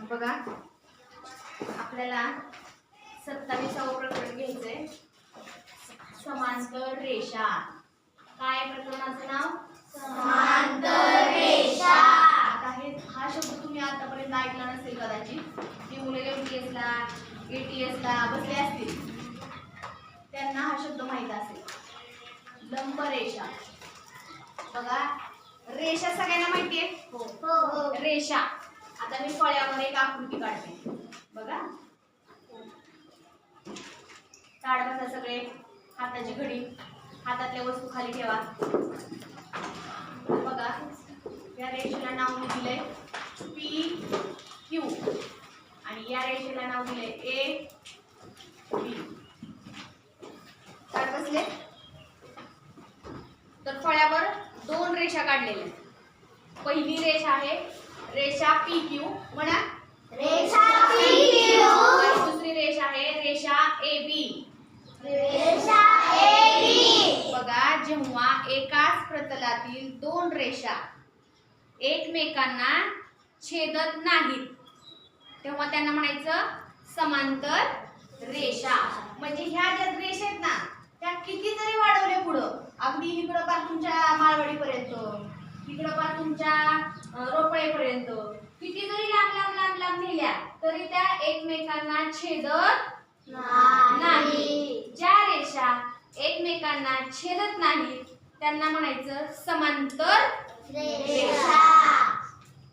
बघा आपल्याला 27वे प्रकरण घ्यायचंय, समांतर रेषा. काय प्रकरणाचं नाव? समांतर रेषा. आता हा शब्द तुम्ही आतापर्यंत ऐकला नसेल कदाचित. जी मुले MTS ला ATS ला बसले असतील त्यांना हा शब्द माहित असेल. लंब रेषा. बघा रेषा सगळ्यांना माहिती आहे? हो. रेषा. आता मी फळ्यावर एक आकृती काढते. बघा काढ बसा सगळे. हाताची घडी, हातातल्या वस्तू खाली ठेवा. बघा या रेषेला नाव मी दिलंय PQ आणि या रेषेला नाव दिलंय AB. काय बसले? तर फळ्यावर 2 रेषा काढलेल्या. पहिली रेषा आहे रेषा PQ. म्हणा रेषा PQ. आणि दुसरी रेषा आहे रेषा AB. रेषा AB. बघा जेव्हा एकाच प्रतलातील 2 रेषा एकमेकांना छेदत नाहीत तेव्हा त्यांना म्हणायचं समांतर रेषा. म्हणजे ह्या ज्या रेषा आहेत ना त्या किती जरी वाढवल्या पुढं, अगदी इकडं पार तुमच्या माळवाडीपर्यंत, इकडं पार तुमच्या रोपळेपर्यंत किती जरी लांब लांब लांब लांब नेल्या तरी त्या एकमेकांना छेदत नाही. ज्या रेषा एकमेकांना छेदत नाहीत त्यांना म्हणायचं समांतर रेषा.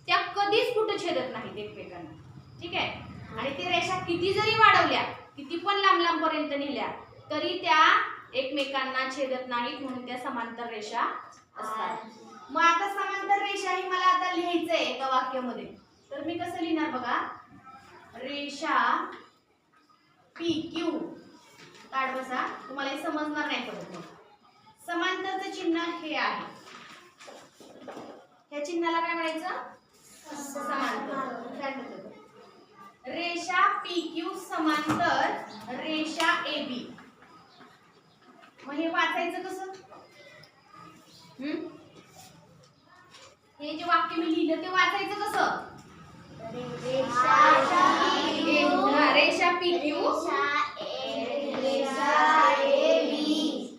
त्या कधीच कुठे छेदत नाहीत एकमेकांना. ठीक आहे. आणि ती रेषा किती जरी वाढवल्या, किती पण लांब लांब पर्यंत नेल्या तरी त्या एकमेकांना छेदत नाहीत म्हणून त्या समांतर रेषा असतात. मग आता समांतर रेषा ही मला आता लिहायचंय एका वाक्यामध्ये. तर मी कसं लिहिणार बघा. रेषा PQ. काढ बसा. तुम्हाला हे समजणार नाही परत. समांतरचं चिन्ह हे आहे. ह्या चिन्हाला काय म्हणायचं? समांतर. रेषा PQ समांतर रेषा AB. मग हे वाचायचं कसं? हे जे वाक्य मी लिहिलं ते वाचायचं कसं? रेषा PQ.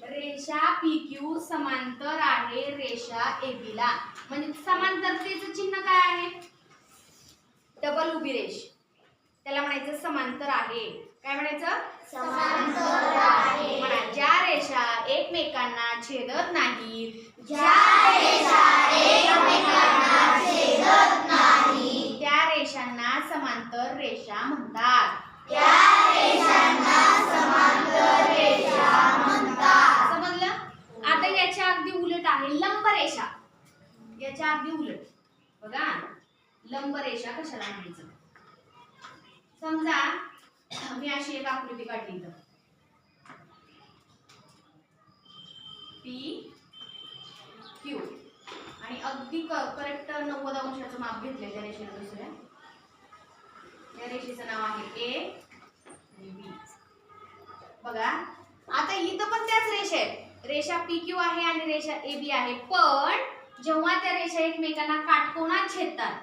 रेषा PQ समांतर आहे रेषा AB ला. म्हणजे समांतरतेचं चिन्ह काय आहे? डबल उभी रेष. त्याला म्हणायचं समांतर आहे. काय म्हणायचं? समांतर आहे. म्हणा ज्या रेषा एकमेकांना छेदत नाहीत, ज्या रेषा एकमेकांना छेदत नाहीत त्या रेषांना समांतर रेषा म्हणतात. त्या रेषांना समांतर रेषा म्हणतात. समजलं? आता याच्या अगदी उलट आहे लंब रेषा. याच्या अगदी उलट बघा. लंब रेषा कशाला म्हणायचं? समजा मी अशी एक आकृती काढली तर PQ आणि अगदी करेक्ट 90 अंशाचं माप घेतलंय त्या रेषेला. दुसऱ्या या रेषेचं नाव आहे A आणि B. बघा आता इथं पण त्याच रेषा आहेत. रेषा PQ आहे आणि रेषा AB आहे. पण जेव्हा त्या रेषा एकमेकांना काटकोनात छेदतात,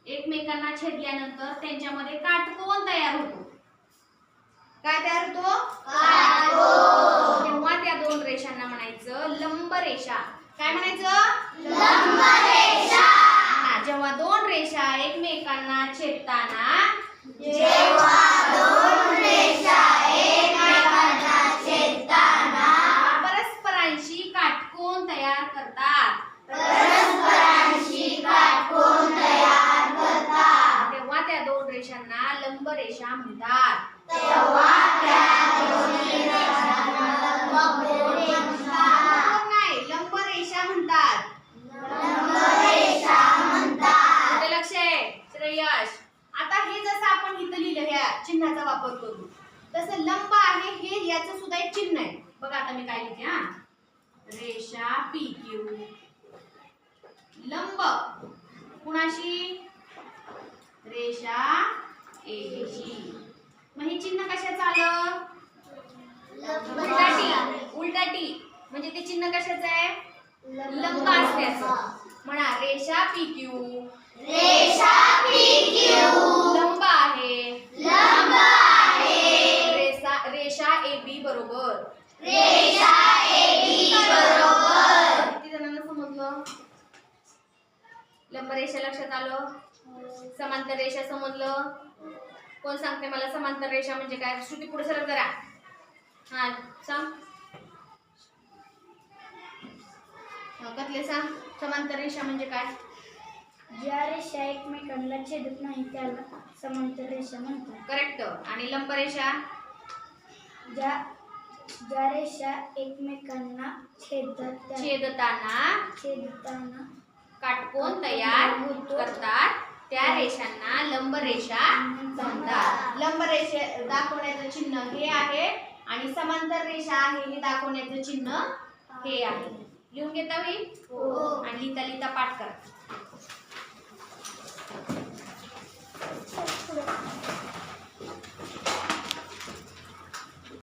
एकमेकांना छेदल्यानंतर त्यांच्यामध्ये काटकोन तयार होतो. काय तयार होतो? काटकोन. तेव्हा त्या 2 रेषांना म्हणायचं लंब रेषा. काय म्हणायचं? लंब रेषा. जेव्हा 2 रेषा एकमेकांना छेदताना, जेव्हा 2 रेषा एकमेकांना छेदताना परस्परांशी काटकोन तयार करतात. परस्परांशी काटकोन तयार करतात. तेव्हा त्या 2 रेषांना लंब रेषा म्हणतात. तेव्हा त्या 2 रेषांना लंब रेषा म्हणतात. लंब रेषा म्हणतात. लक्ष आहे श्रेयश. आता हे जसं आपण इथं लिहिलं ह्या चिन्हाचा वापर करू तसं लंब आहे हे याचं सुद्धा एक चिन्ह आहे. बघा आता मी काय लिहिते. रेषा PQ लंब कुणाशी? रेषा AB शी. मग हे चिन्ह कशाचं आलं? उलटाटी. म्हणजे ते चिन्ह कशाचं आहे? लंब असण्याचं. म्हणा रेषा PQ. रेषा PQ लंब लक्षात आलं? समांतर रेषा समजलं? कोण सांगते मला समांतर रेषा म्हणजे काय? श्रुती पुढे सरक जरा. हा सांग. कतले सांग, समांतर रेषा म्हणजे काय? ज्या रेषा एकमेकांना छेदत नाही त्याला समांतर रेषा म्हणतात. करेक्ट. आणि लंब रेषा? ज्या रेषा एकमेकांना छेदताना काटकोन तयार करतात त्या रेषांना लंब रेषा म्हणतात. लंब रेषे दाखवण्याचं चिन्ह हे आहे आणि समांतर रेषा आहे हे दाखवण्याचं चिन्ह हे आहे. लिहून घेता होईल? हो. आणि लिहिता लिहिता पाठ करा.